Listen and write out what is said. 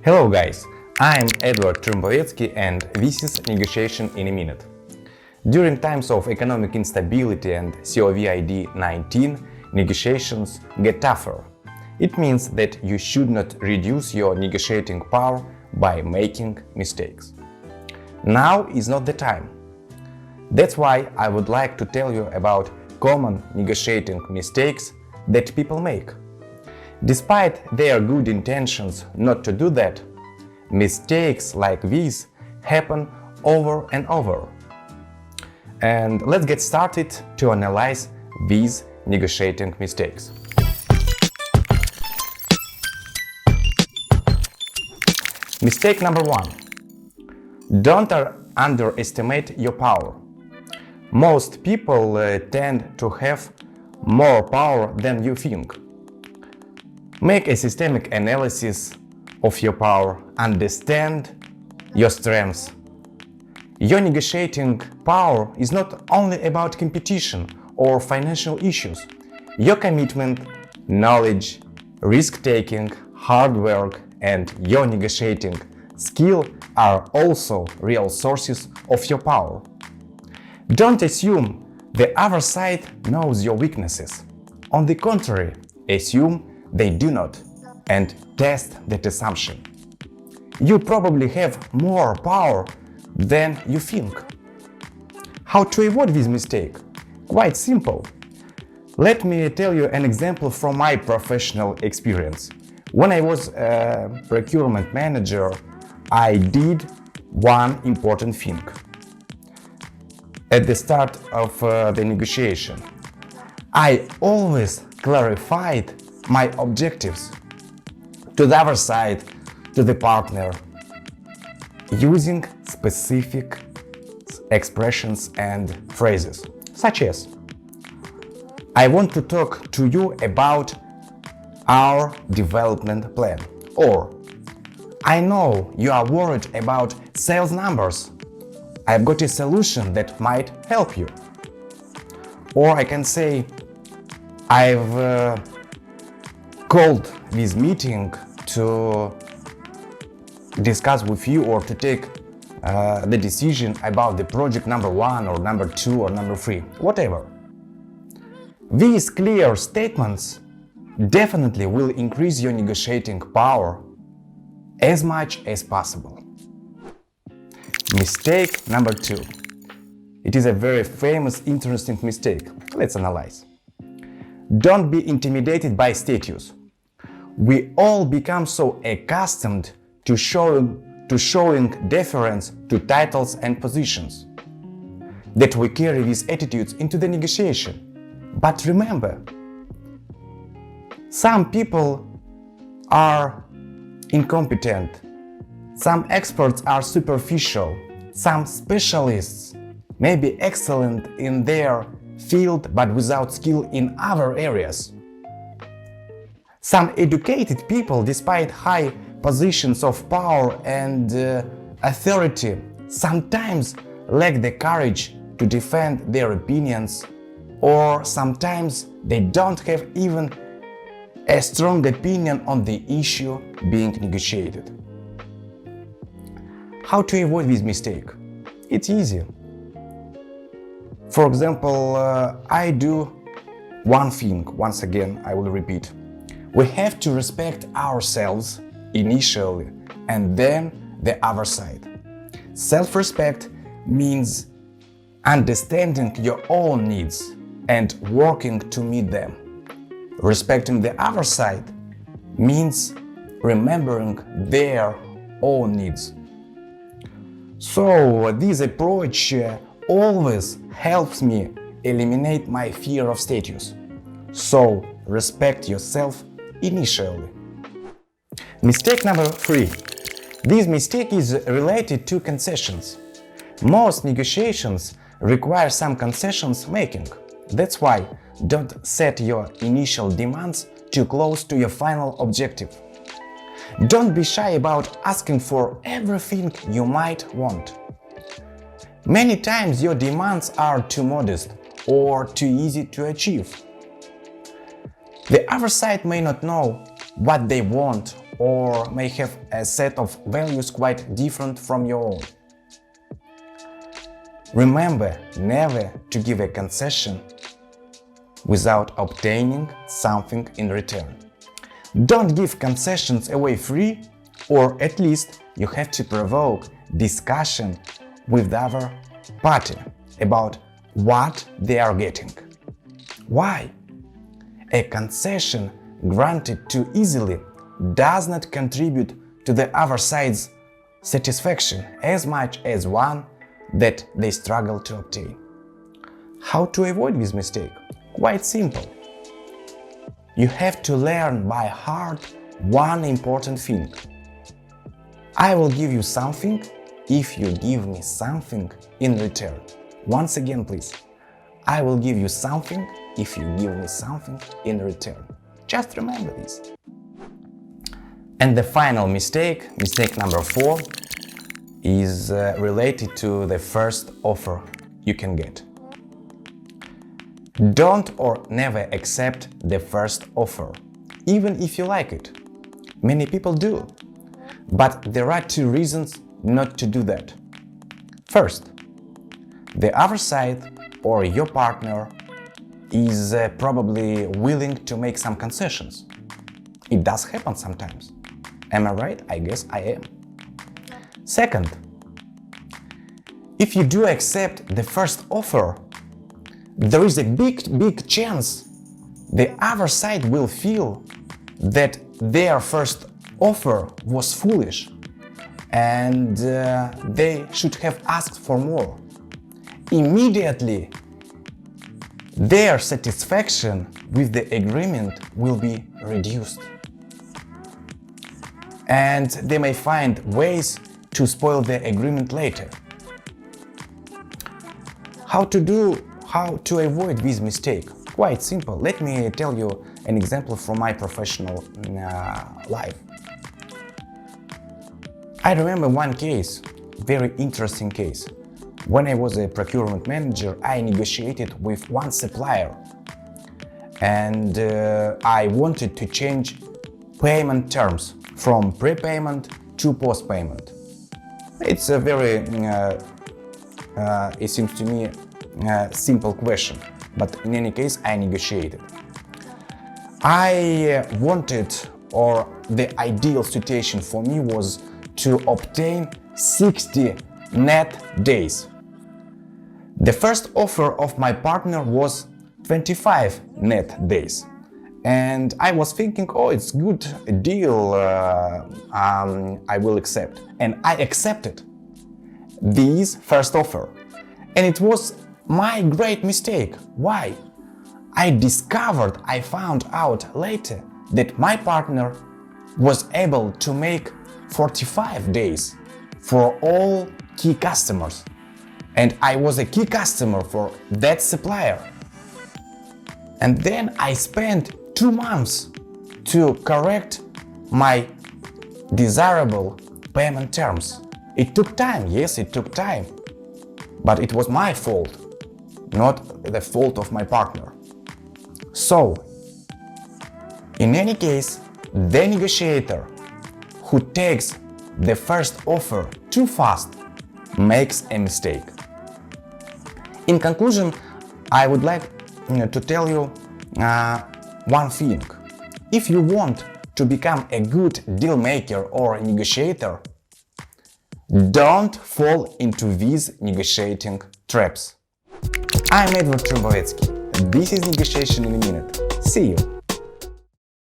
Hello guys, I'm Eduard Trymbovetskiy and this is Negotiation in a Minute. During times of economic instability and COVID-19, negotiations get tougher. It means that you should not reduce your negotiating power by making mistakes. Now is not the time. That's why I would like to tell you about common negotiating mistakes that people make. Despite their good intentions not to do that, mistakes like these happen over and over. And let's get started to analyze these negotiating mistakes. Mistake number 1. Don't underestimate your power. Most people tend to have more power than you think. Make a systemic analysis of your power, understand your strengths. Your negotiating power is not only about competition or financial issues. Your commitment, knowledge, risk-taking, hard work, and your negotiating skill are also real sources of your power. Don't assume the other side knows your weaknesses. On the contrary, assume they do not, and test that assumption. You probably have more power than you think. How to avoid this mistake? Quite simple. Let me tell you an example from my professional experience. When I was a procurement manager, I did one important thing. At the start of the negotiation, I always clarified my objectives to the other side, to the partner, using specific expressions and phrases, such as I want to talk to you about our development plan, or I know you are worried about sales numbers. I've got a solution that might help you. Or I can say, I've called this meeting to discuss with you or to take the decision about the project number 1 or number 2 or number 3, whatever. These clear statements definitely will increase your negotiating power as much as possible. Mistake number 2. It is a very famous, interesting mistake. Let's analyze. Don't be intimidated by status. We all become so accustomed to showing deference to titles and positions that we carry these attitudes into the negotiation. But remember, some people are incompetent, some experts are superficial, some specialists may be excellent in their field but without skill in other areas. Some educated people, despite high positions of power and authority, sometimes lack the courage to defend their opinions, or sometimes they don't have even a strong opinion on the issue being negotiated. How to avoid this mistake? It's easy. For example, I do one thing, once again I will repeat. We have to respect ourselves initially and then the other side. Self-respect means understanding your own needs and working to meet them. Respecting the other side means remembering their own needs. So this approach always helps me eliminate my fear of status. So respect yourself initially. Mistake number 3. This mistake is related to concessions. Most negotiations require some concessions making. That's why don't set your initial demands too close to your final objective. Don't be shy about asking for everything you might want. Many times your demands are too modest or too easy to achieve. The other side may not know what they want or may have a set of values quite different from your own. Remember never to give a concession without obtaining something in return. Don't give concessions away free, or at least you have to provoke discussion with the other party about what they are getting. Why? A concession granted too easily does not contribute to the other side's satisfaction as much as one that they struggle to obtain. How to avoid this mistake? Quite simple. You have to learn by heart one important thing. I will give you something if you give me something in return. Once again, please. I will give you something if you give me something in return. Just remember this. And the final mistake number 4, is related to the first offer you can get. Don't or never accept the first offer, even if you like it. Many people do. But there are 2 reasons not to do that. First, the other side or your partner is probably willing to make some concessions. It does happen sometimes. Am I right? I guess I am. Second, if you do accept the first offer, there is a big chance the other side will feel that their first offer was foolish and they should have asked for more. Immediately, their satisfaction with the agreement will be reduced. And they may find ways to spoil the agreement later. How to avoid this mistake? Quite simple. Let me tell you an example from my professional life. I remember one case, very interesting case. When I was a procurement manager, I negotiated with one supplier and I wanted to change payment terms from prepayment to postpayment. It's a very, it seems to me, simple question, but in any case I negotiated. I wanted, or the ideal situation for me was to obtain 60 net days. The first offer of my partner was 25 net days. And I was thinking, oh, it's good deal, I will accept. And I accepted this first offer. And it was my great mistake. Why? I found out later that my partner was able to make 45 days for all key customers. And I was a key customer for that supplier. And then I spent 2 months to correct my desirable payment terms. It took time, yes, it took time. But it was my fault, not the fault of my partner. So, in any case, the negotiator who takes the first offer too fast makes a mistake. In conclusion, I would like to tell you one thing. If you want to become a good deal maker or negotiator, don't fall into these negotiating traps. I'm Eduard Trymbovetskiy. This is Negotiation in a Minute. See you!